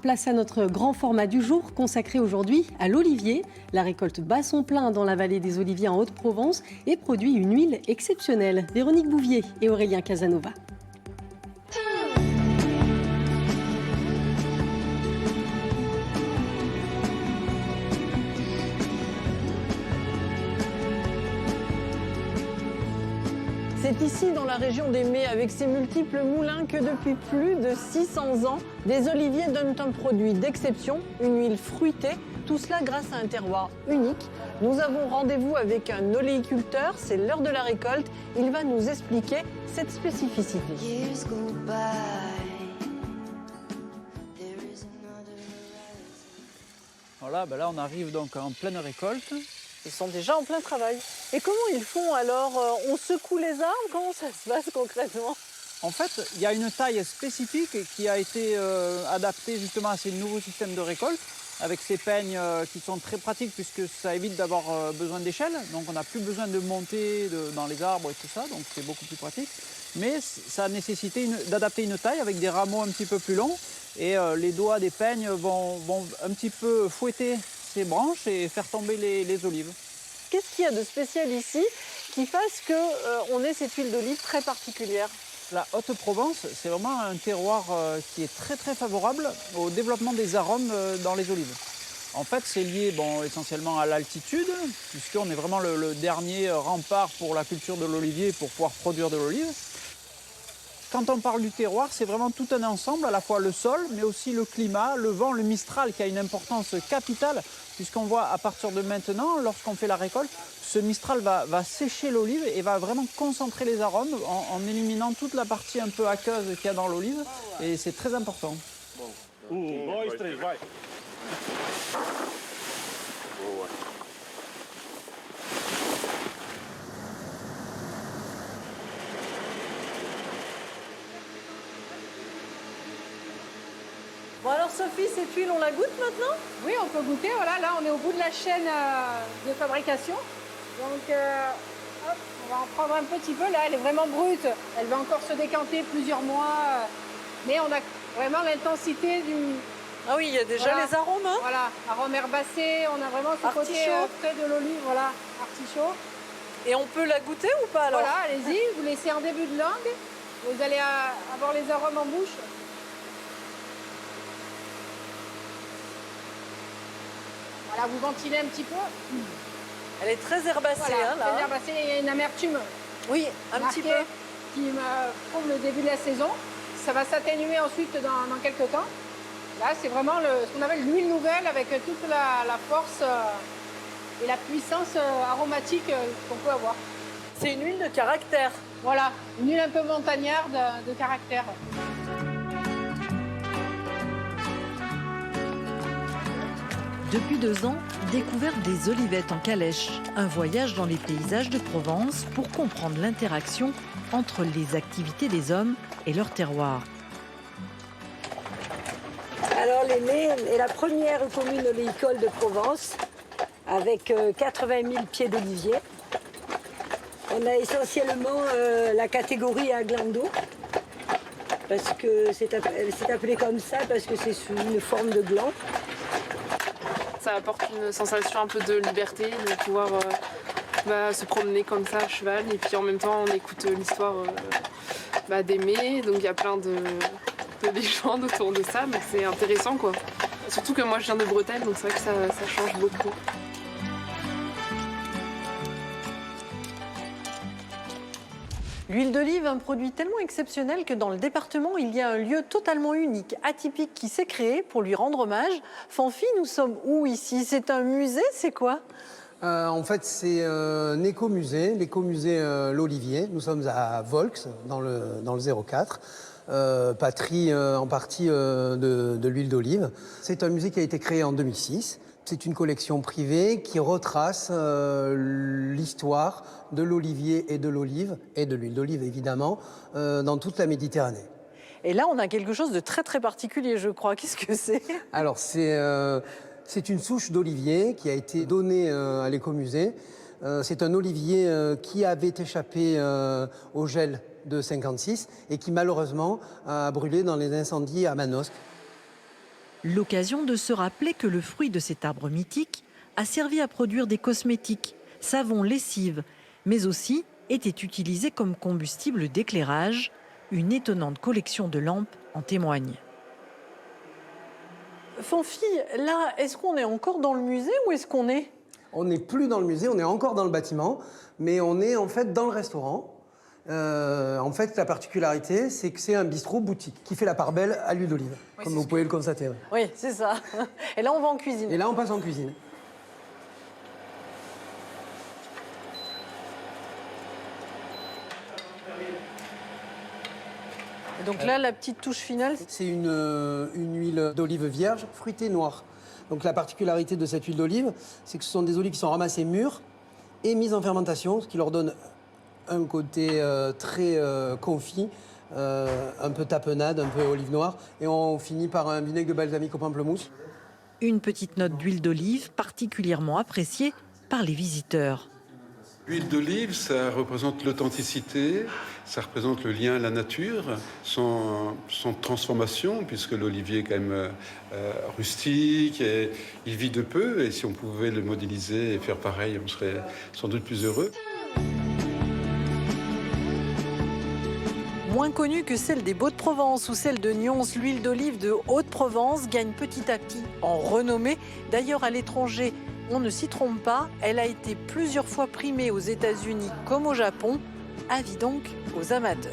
place à notre grand format du jour, consacré aujourd'hui à l'olivier. La récolte bat son plein dans la vallée des Oliviers en Haute-Provence et produit une huile exceptionnelle. Véronique Bouvier et Aurélien Casanova. C'est ici, dans la région des Mets, avec ses multiples moulins, que depuis plus de 600 ans, des oliviers donnent un produit d'exception, une huile fruitée, tout cela grâce à un terroir unique. Nous avons rendez-vous avec un oléiculteur, c'est l'heure de la récolte. Il va nous expliquer cette spécificité. Voilà, là on arrive donc en pleine récolte. Ils sont déjà en plein travail. Et comment ils font alors? On secoue les arbres? Comment ça se passe concrètement? En fait, il y a une taille spécifique qui a été adaptée justement à ces nouveaux systèmes de récolte, avec ces peignes qui sont très pratiques puisque ça évite d'avoir besoin d'échelle. Donc on n'a plus besoin de monter dans les arbres et tout ça, donc c'est beaucoup plus pratique. Mais ça a nécessité d'adapter une taille avec des rameaux un petit peu plus longs. Et les doigts des peignes vont un petit peu fouetter ces branches et faire tomber les olives. Qu'est-ce qu'il y a de spécial ici qui fasse qu'on ait cette huile d'olive très particulière? La Haute-Provence, c'est vraiment un terroir qui est très très favorable au développement des arômes dans les olives. En fait, c'est lié essentiellement à l'altitude, puisqu'on est vraiment le dernier rempart pour la culture de l'olivier pour pouvoir produire de l'olive. Quand on parle du terroir, c'est vraiment tout un ensemble, à la fois le sol, mais aussi le climat, le vent, le mistral, qui a une importance capitale, puisqu'on voit à partir de maintenant, lorsqu'on fait la récolte, ce mistral va sécher l'olive et va vraiment concentrer les arômes en éliminant toute la partie un peu aqueuse qu'il y a dans l'olive, et c'est très important. Bon alors Sophie, cette huile, on la goûte maintenant? Oui, on peut goûter. Voilà, là, on est au bout de la chaîne de fabrication. Donc, hop, on va en prendre un petit peu. Là, elle est vraiment brute. Elle va encore se décanter plusieurs mois. Mais on a vraiment l'intensité du... Ah oui, il y a déjà les arômes. Hein? Voilà, arôme herbacé. On a vraiment ce côté frais de l'olive. Voilà, artichaut. Et on peut la goûter ou pas alors? Voilà, allez-y. Vous laissez en début de langue. Vous allez avoir les arômes en bouche. Voilà, vous ventilez un petit peu. Elle est très herbacée, voilà, hein, là. Très herbacée, il y a une amertume. Oui, un petit peu. Qui me prouve le début de la saison. Ça va s'atténuer ensuite dans quelques temps. Là, c'est vraiment ce qu'on appelle l'huile nouvelle avec toute la force et la puissance aromatique qu'on peut avoir. C'est une huile de caractère. Voilà, une huile un peu montagnarde de caractère. Depuis 2 ans, découverte des olivettes en calèche. Un voyage dans les paysages de Provence pour comprendre l'interaction entre les activités des hommes et leur terroir. Alors les Mets est la première commune oléicole de Provence avec 80 000 pieds d'olivier. On a essentiellement la catégorie à gland d'eau parce que c'est appelé comme ça parce que c'est sous une forme de gland. Ça apporte une sensation un peu de liberté, de pouvoir se promener comme ça à cheval. Et puis en même temps, on écoute l'histoire d'aimer. Donc il y a plein de légendes autour de ça. Donc c'est intéressant, quoi. Surtout que moi, je viens de Bretagne, donc c'est vrai que ça change beaucoup. L'huile d'olive, un produit tellement exceptionnel que dans le département, il y a un lieu totalement unique, atypique, qui s'est créé pour lui rendre hommage. Fanfi, nous sommes où ici? C'est un musée, c'est quoi? En fait, c'est un écomusée, l'écomusée L'Olivier. Nous sommes à Volx, dans le 04. Patrie en partie de l'huile d'olive. C'est un musée qui a été créé en 2006. C'est une collection privée qui retrace l'histoire de l'olivier et de l'olive, et de l'huile d'olive évidemment, dans toute la Méditerranée. Et là, on a quelque chose de très très particulier, je crois. Qu'est-ce que c'est? Alors, c'est une souche d'olivier qui a été donnée à l'écomusée. C'est un olivier qui avait échappé au gel de 56 et qui malheureusement a brûlé dans les incendies à Manosque. L'occasion de se rappeler que le fruit de cet arbre mythique a servi à produire des cosmétiques, savons, lessives, mais aussi était utilisé comme combustible d'éclairage. Une étonnante collection de lampes en témoigne. Fanfy, là, est-ce qu'on est encore dans le musée ou est-ce qu'on est... On n'est plus dans le musée, on est encore dans le bâtiment, mais on est en fait dans le restaurant. En fait, la particularité, c'est que c'est un bistrot boutique qui fait la part belle à l'huile d'olive, comme vous pouvez le constater. Ouais. Oui, c'est ça. Et là, on va en cuisine. Et là, on passe en cuisine. Et donc là, la petite touche finale. C'est une huile d'olive vierge, fruitée noire. Donc la particularité de cette huile d'olive, c'est que ce sont des olives qui sont ramassées mûres et mises en fermentation, ce qui leur donne un côté très confit, un peu tapenade, un peu olive noire. Et on finit par un vinaigre de balsamique au pamplemousse. Une petite note d'huile d'olive particulièrement appréciée par les visiteurs. L'huile d'olive, ça représente l'authenticité, ça représente le lien à la nature, sans transformation, puisque l'olivier est quand même rustique, et il vit de peu, et si on pouvait le modéliser et faire pareil, on serait sans doute plus heureux. Moins connue que celle des Baux-de-Provence ou celle de Nyons, l'huile d'olive de Haute-Provence gagne petit à petit en renommée. D'ailleurs, à l'étranger, on ne s'y trompe pas, elle a été plusieurs fois primée aux États-Unis comme au Japon. Avis donc aux amateurs.